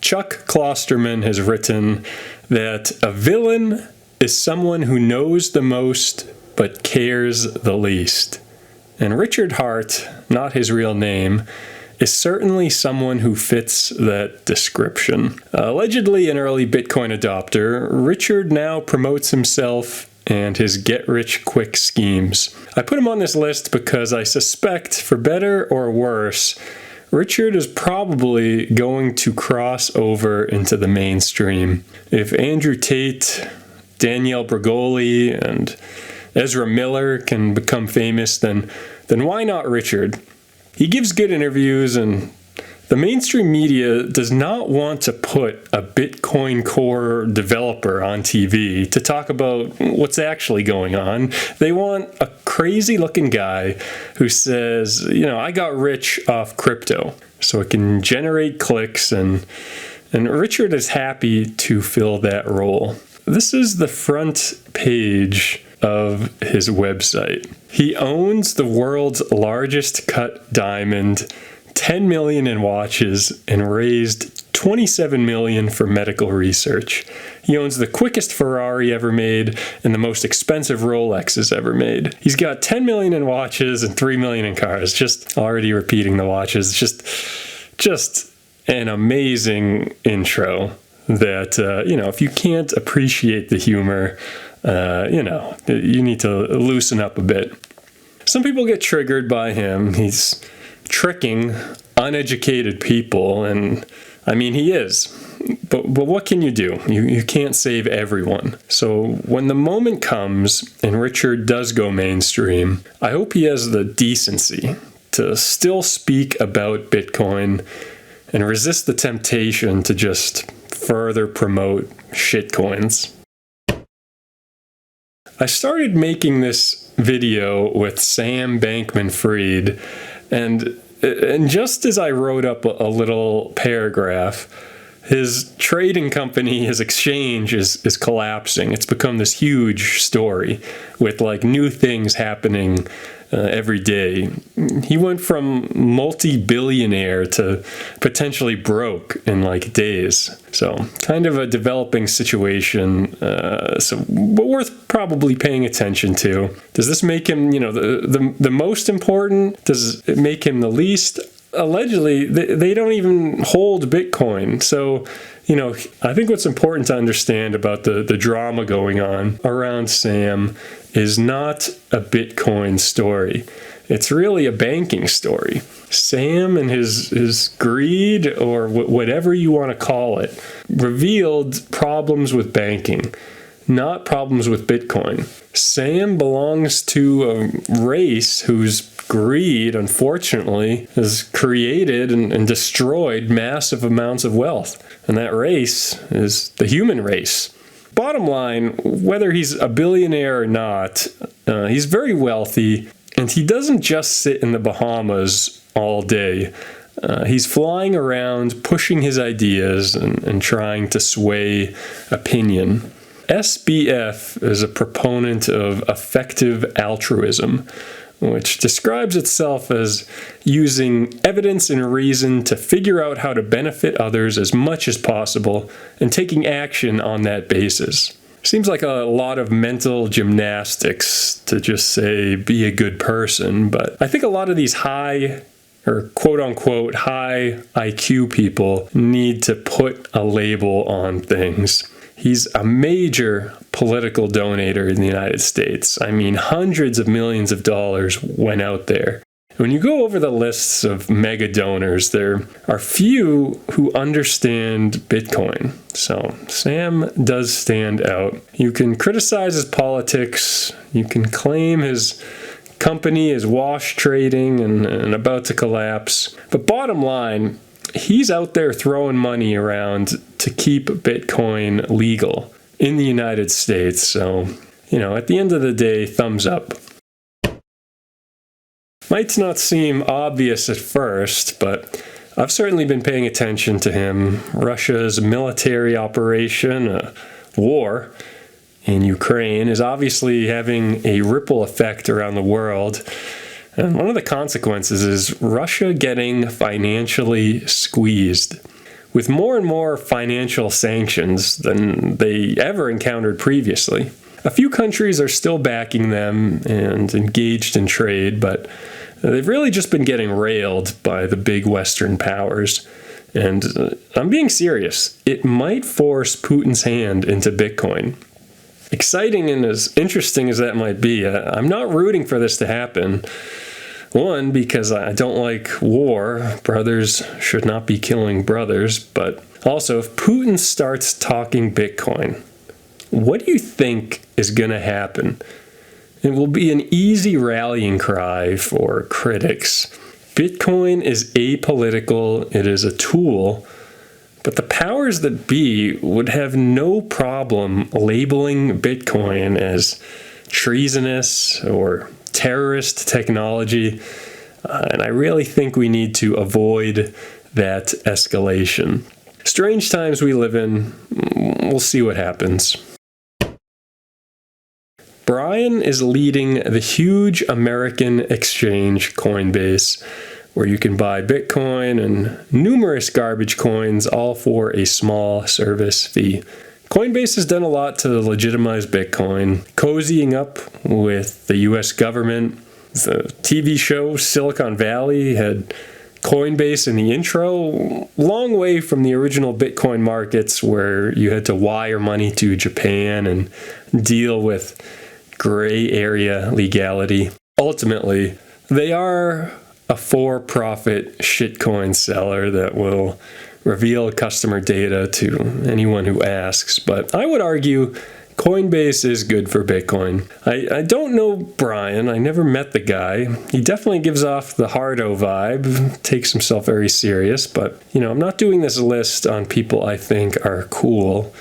Chuck Klosterman has written that a villain is someone who knows the most but cares the least. And Richard Hart, not his real name, is certainly someone who fits that description. Allegedly an early Bitcoin adopter, Richard now promotes himself and his get-rich-quick schemes. I put him on this list because I suspect, for better or worse, Richard is probably going to cross over into the mainstream. If Andrew Tate, Danielle Bregoli, and Ezra Miller can become famous, then why not Richard? He gives good interviews, and the mainstream media does not want to put a Bitcoin Core developer on TV to talk about what's actually going on. They want a crazy-looking guy who says, I got rich off crypto, so it can generate clicks, and Richard is happy to fill that role. This is the front page of his website. He owns the world's largest cut diamond, 10 million in watches, and raised 27 million for medical research. He owns the quickest Ferrari ever made and the most expensive Rolexes ever made. He's got 10 million in watches and 3 million in cars. Just already repeating the watches. Just an amazing intro that, if you can't appreciate the humor, you need to loosen up a bit. Some people get triggered by him. He's tricking uneducated people, and he is. But what can you do? You can't save everyone. So when the moment comes and Richard does go mainstream, I hope he has the decency to still speak about Bitcoin and resist the temptation to just further promote shitcoins. I started making this video with Sam Bankman-Fried, and just as I wrote up a little paragraph, his trading company, his exchange is collapsing. It's become this huge story with new things happening every day. He went from multi-billionaire to potentially broke in days. So kind of a developing situation, but worth probably paying attention to. Does this make him, the most important? Does it make him the least? Allegedly, they don't even hold Bitcoin. So, I think what's important to understand about the drama going on around Sam is not a Bitcoin story. It's really a banking story. Sam and his greed, or whatever you want to call it, revealed problems with banking, not problems with Bitcoin. Sam belongs to a race whose greed, unfortunately, has created and destroyed massive amounts of wealth. And that race is the human race. Bottom line, whether he's a billionaire or not, he's very wealthy, and he doesn't just sit in the Bahamas all day. He's flying around, pushing his ideas and trying to sway opinion. SBF is a proponent of effective altruism, which describes itself as using evidence and reason to figure out how to benefit others as much as possible and taking action on that basis. Seems like a lot of mental gymnastics to just say, be a good person, but I think a lot of these high, or quote-unquote high IQ people need to put a label on things. He's a major political donator in the United States. Hundreds of millions of dollars went out there. When you go over the lists of mega donors, there are few who understand Bitcoin. So Sam does stand out. You can criticize his politics. You can claim his company is wash trading and about to collapse. But bottom line, he's out there throwing money around to keep Bitcoin legal in the United States. So, at the end of the day, thumbs up. Might not seem obvious at first, but I've certainly been paying attention to him. Russia's military operation, a war in Ukraine, is obviously having a ripple effect around the world. And one of the consequences is Russia getting financially squeezed. with more and more financial sanctions than they ever encountered previously. A few countries are still backing them and engaged in trade, but they've really just been getting railed by the big Western powers. And I'm being serious. It might force Putin's hand into Bitcoin. Exciting and as interesting as that might be, I'm not rooting for this to happen. One, because I don't like war. Brothers should not be killing brothers. But also, if Putin starts talking Bitcoin, what do you think is going to happen? It will be an easy rallying cry for critics. Bitcoin is apolitical, it is a tool, but the powers that be would have no problem labeling Bitcoin as treasonous or terrorist technology, and I really think we need to avoid that escalation. Strange times we live in, we'll see what happens. Brian is leading the huge American exchange Coinbase, where you can buy Bitcoin and numerous garbage coins, all for a small service fee. Coinbase has done a lot to legitimize Bitcoin, cozying up with the US government. The TV show Silicon Valley had Coinbase in the intro, long way from the original Bitcoin markets where you had to wire money to Japan and deal with gray area legality. Ultimately, they are a for-profit shitcoin seller that will reveal customer data to anyone who asks. But I would argue Coinbase is good for Bitcoin. I don't know Brian. I never met the guy. He definitely gives off the hardo vibe, takes himself very serious. But, I'm not doing this list on people I think are cool.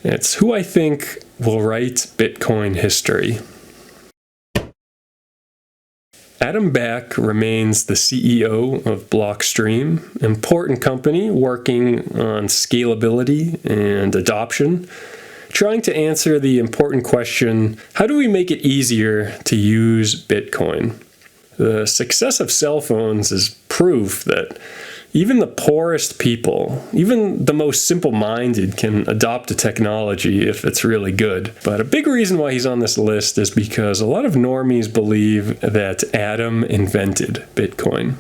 It's who I think will write Bitcoin history. Adam Back remains the CEO of Blockstream, important company working on scalability and adoption, trying to answer the important question, how do we make it easier to use Bitcoin? The success of cell phones is proof that even the poorest people, even the most simple-minded, can adopt a technology if it's really good. But a big reason why he's on this list is because a lot of normies believe that Adam invented Bitcoin.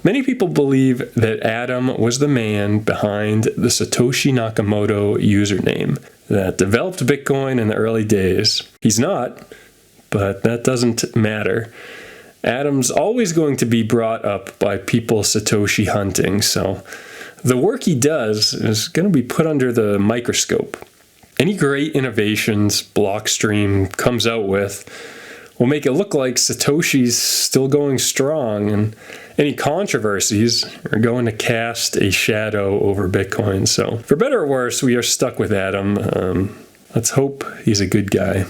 Many people believe that Adam was the man behind the Satoshi Nakamoto username that developed Bitcoin in the early days. He's not, but that doesn't matter. Adam's always going to be brought up by people Satoshi hunting, so the work he does is going to be put under the microscope. Any great innovations Blockstream comes out with will make it look like Satoshi's still going strong, and any controversies are going to cast a shadow over Bitcoin. So for better or worse, we are stuck with Adam. Let's hope he's a good guy.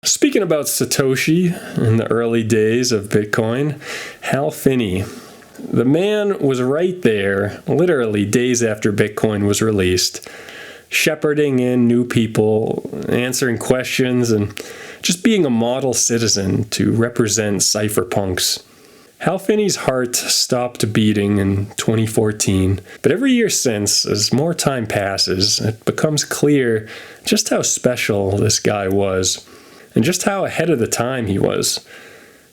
Speaking about Satoshi in the early days of Bitcoin, Hal Finney. The man was right there, literally days after Bitcoin was released, shepherding in new people, answering questions, and just being a model citizen to represent cypherpunks. Hal Finney's heart stopped beating in 2014, but every year since, as more time passes, it becomes clear just how special this guy was. And just how ahead of the time he was.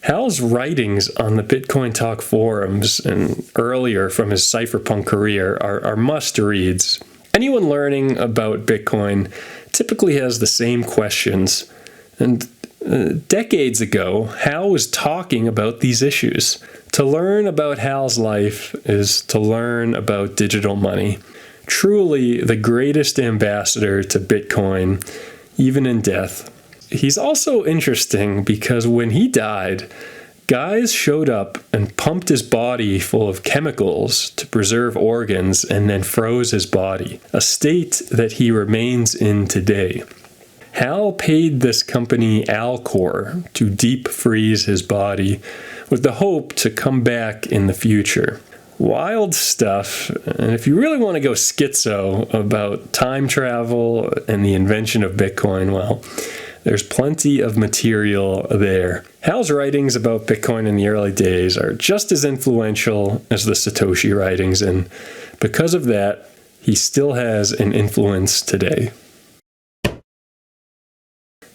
Hal's writings on the Bitcoin Talk forums and earlier from his cypherpunk career are must-reads. Anyone learning about Bitcoin typically has the same questions. And decades ago, Hal was talking about these issues. To learn about Hal's life is to learn about digital money. Truly the greatest ambassador to Bitcoin, even in death. He's also interesting because when he died, guys showed up and pumped his body full of chemicals to preserve organs and then froze his body, a state that he remains in today. Hal paid this company Alcor to deep freeze his body with the hope to come back in the future. Wild stuff, and if you really want to go schizo about time travel and the invention of Bitcoin, well, There's plenty of material there. Hal's writings about Bitcoin in the early days are just as influential as the Satoshi writings, and because of that, he still has an influence today.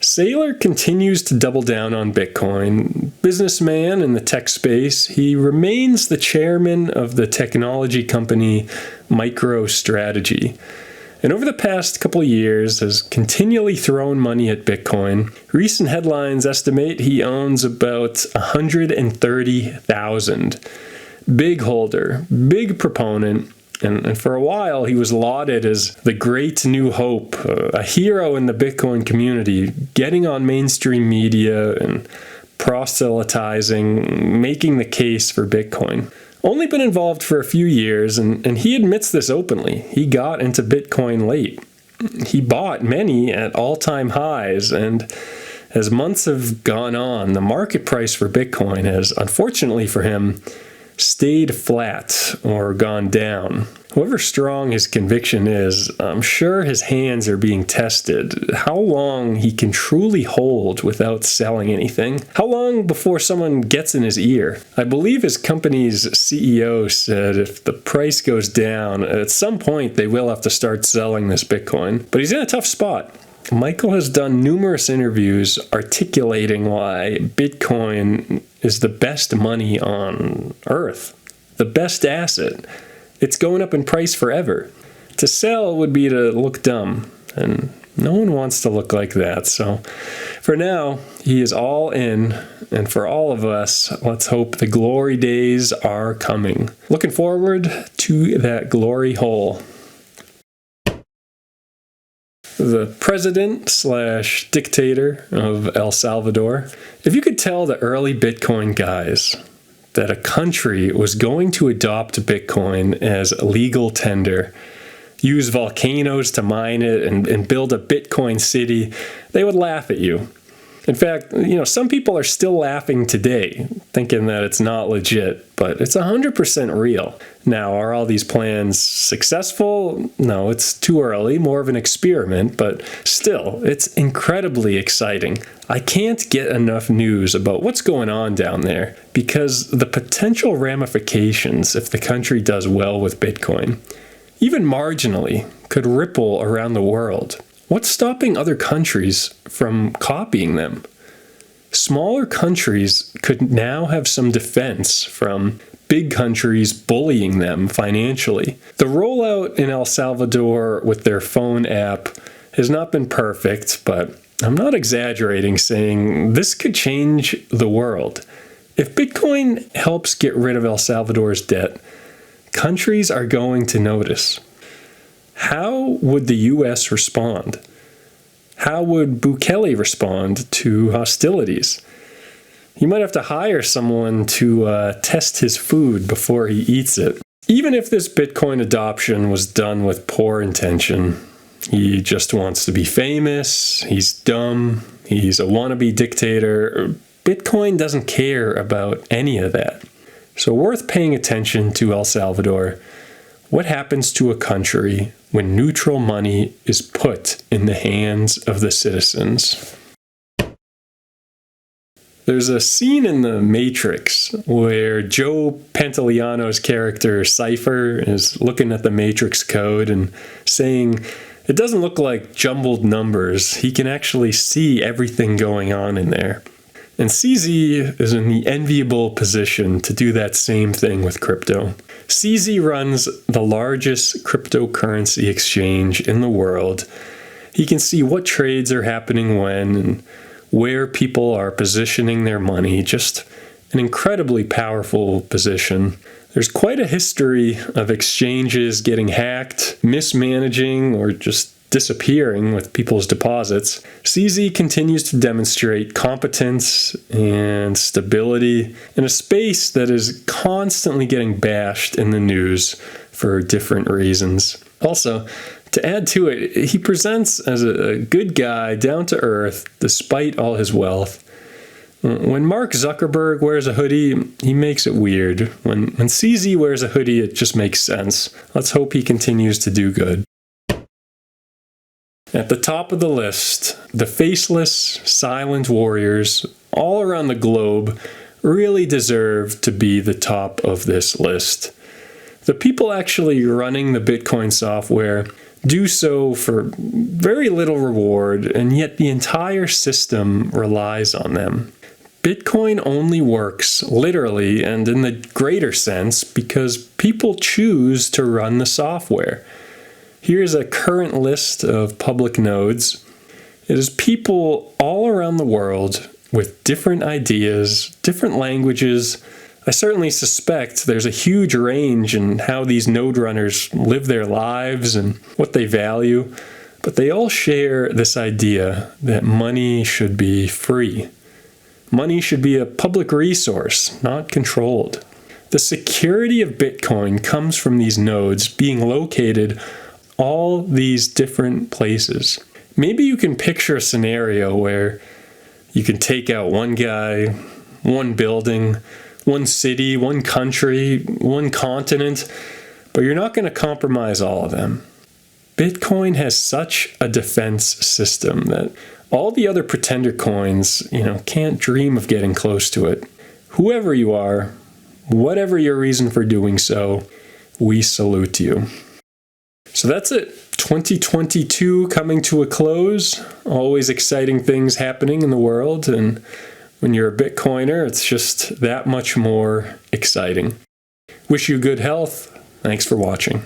Saylor continues to double down on Bitcoin. Businessman in the tech space, he remains the chairman of the technology company MicroStrategy. And over the past couple of years has continually thrown money at Bitcoin. Recent headlines estimate he owns about 130,000. Big holder, big proponent, and for a while he was lauded as the great new hope, a hero in the Bitcoin community, getting on mainstream media and proselytizing, making the case for Bitcoin. Only been involved for a few years, and he admits this openly. He got into Bitcoin late. He bought many at all-time highs, and as months have gone on, the market price for Bitcoin has, unfortunately for him, stayed flat or gone down. However strong his conviction is, I'm sure his hands are being tested. How long he can truly hold without selling anything? How long before someone gets in his ear? I believe his company's CEO said if the price goes down, at some point they will have to start selling this Bitcoin. But he's in a tough spot. Michael has done numerous interviews articulating why Bitcoin is the best money on Earth, the best asset. It's going up in price forever. To sell would be to look dumb, and no one wants to look like that. So for now, he is all in, and for all of us, let's hope the glory days are coming. Looking forward to that glory hole. The president/dictator of El Salvador. If you could tell the early Bitcoin guys that a country was going to adopt Bitcoin as legal tender, use volcanoes to mine it, and build a Bitcoin city, they would laugh at you. In fact, some people are still laughing today, thinking that it's not legit, but it's 100% real. Now, are all these plans successful? No, it's too early, more of an experiment, but still, it's incredibly exciting. I can't get enough news about what's going on down there, because the potential ramifications if the country does well with Bitcoin, even marginally, could ripple around the world. What's stopping other countries from copying them? Smaller countries could now have some defense from big countries bullying them financially. The rollout in El Salvador with their phone app has not been perfect, but I'm not exaggerating saying this could change the world. If Bitcoin helps get rid of El Salvador's debt, countries are going to notice. How would the U.S. respond? How would Bukele respond to hostilities? He might have to hire someone to test his food before he eats it. Even if this Bitcoin adoption was done with poor intention, he just wants to be famous, he's dumb, he's a wannabe dictator, Bitcoin doesn't care about any of that. So worth paying attention to El Salvador. What happens to a country when neutral money is put in the hands of the citizens? There's a scene in The Matrix where Joe Pantoliano's character Cypher is looking at the Matrix code and saying, it doesn't look like jumbled numbers. He can actually see everything going on in there. And CZ is in the enviable position to do that same thing with crypto. CZ runs the largest cryptocurrency exchange in the world. He can see what trades are happening when and where people are positioning their money. Just an incredibly powerful position. There's quite a history of exchanges getting hacked, mismanaging, or just disappearing with people's deposits. CZ continues to demonstrate competence and stability in a space that is constantly getting bashed in the news for different reasons. Also, to add to it, he presents as a good guy, down to earth, despite all his wealth. When Mark Zuckerberg wears a hoodie, he makes it weird. When CZ wears a hoodie, it just makes sense. Let's hope he continues to do good. At the top of the list, the faceless, silent warriors all around the globe really deserve to be the top of this list. The people actually running the Bitcoin software do so for very little reward, and yet the entire system relies on them. Bitcoin only works literally and in the greater sense because people choose to run the software. Here's a current list of public nodes. It is people all around the world with different ideas, different languages. I certainly suspect there's a huge range in how these node runners live their lives and what they value, but they all share this idea that money should be free. Money should be a public resource, not controlled. The security of Bitcoin comes from these nodes being located all these different places. Maybe you can picture a scenario where you can take out one guy, one building, one city, one country, one continent, but you're not going to compromise all of them. Bitcoin has such a defense system that all the other pretender coins, can't dream of getting close to it. Whoever you are, whatever your reason for doing so, we salute you. So that's it. 2022 coming to a close. Always exciting things happening in the world, and when you're a Bitcoiner, it's just that much more exciting. Wish you good health. Thanks for watching.